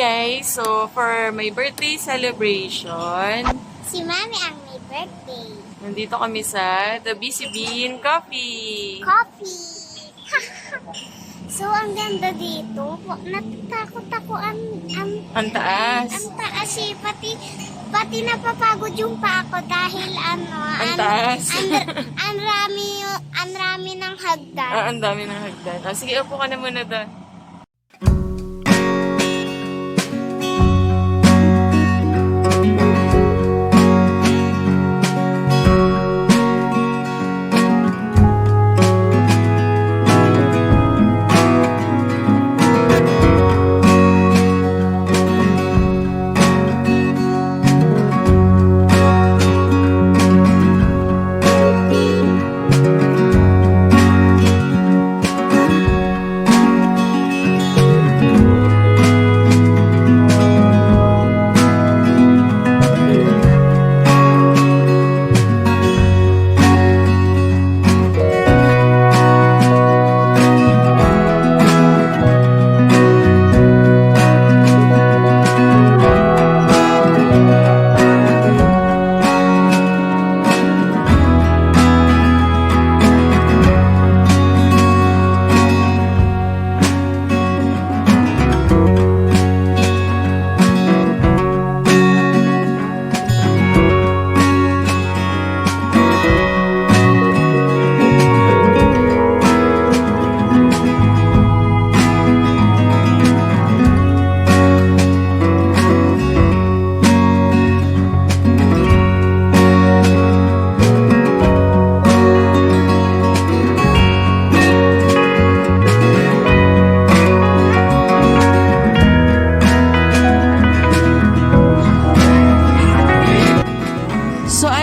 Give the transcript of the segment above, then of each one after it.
guys! So, for my birthday celebration, Si Mami ang may birthday. nandito kami sa The Busy Bean Coffee. Coffee! So, ang ganda dito. Natatakot ako ang Ang taas. taas eh. Pati napapagod yung pa ako dahil Ang taas. ang rami ng hagdan. Ang dami ng hagdan. Sige, upo ka na muna doon.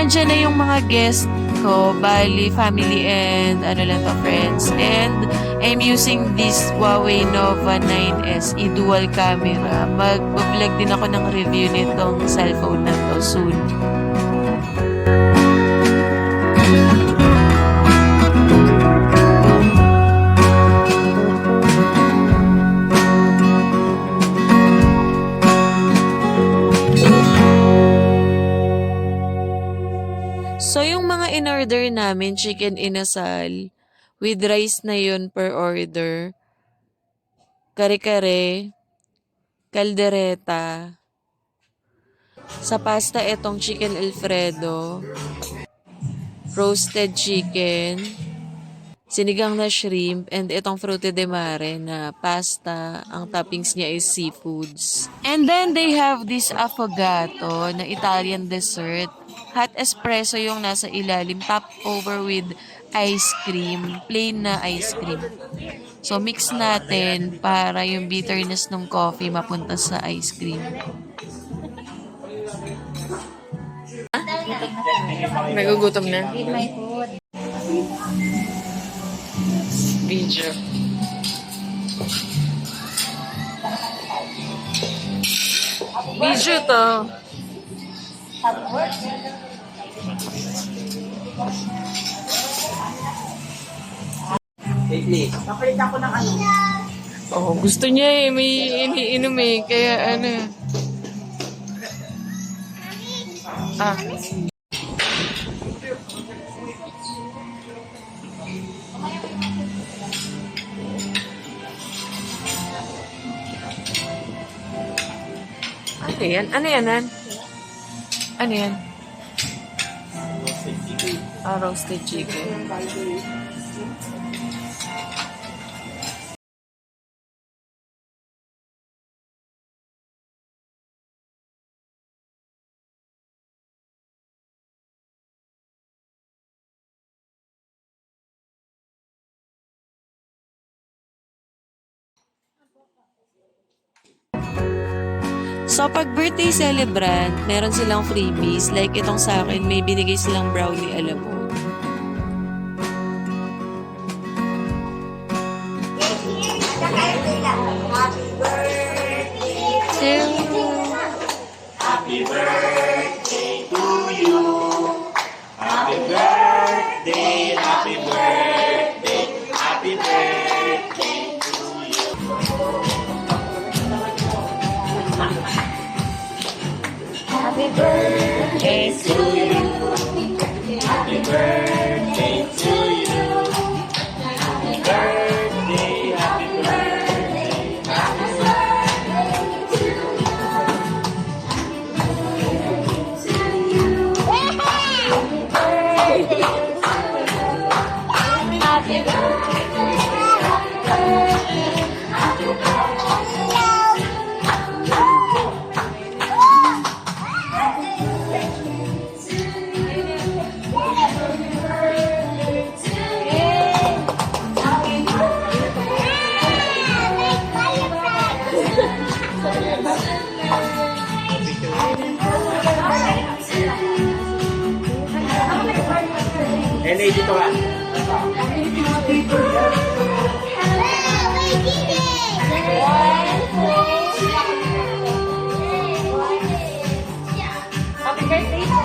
Andiyan na yung mga guest ko, bali, family and friends. And I'm using this Huawei Nova 9S dual camera. Mag-vlog din ako ng review nitong cellphone na to soon. So, yung mga in-order namin, chicken inasal, with rice na yun per order, kare-kare, kaldereta, sa pasta etong chicken alfredo, roasted chicken, sinigang na shrimp, and itong frutti de mare na pasta, ang toppings niya is seafoods. And then they have this affogato na Italian dessert. Hot espresso yung nasa ilalim, top over with ice cream, plain na ice cream. So, mix natin para yung bitterness ng coffee mapunta sa ice cream. Nagugutom na? Video. Video to. Napalit ako ng ano. Oh, gusto niya may iniinom kaya ano. Ano yan? Ano yan, Nan? Ano yan? Roasted chicken. So, pag birthday celebrant, meron silang freebies. Like itong sa akin, may binigay silang brownie alamon. Happy birthday to you. Happy birthday, happy birthday, happy birthday to you. to you. Happy birthday to you. Happy birthday, happy birthday, happy Nenay, dito ka. Happy birthday po.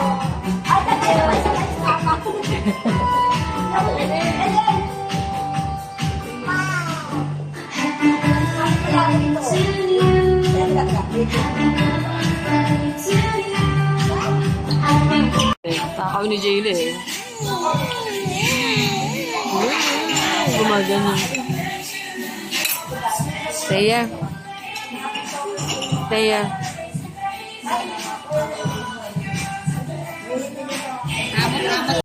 Takaw ni Jayla eh. Gumagano. Teya. Teya. Salamat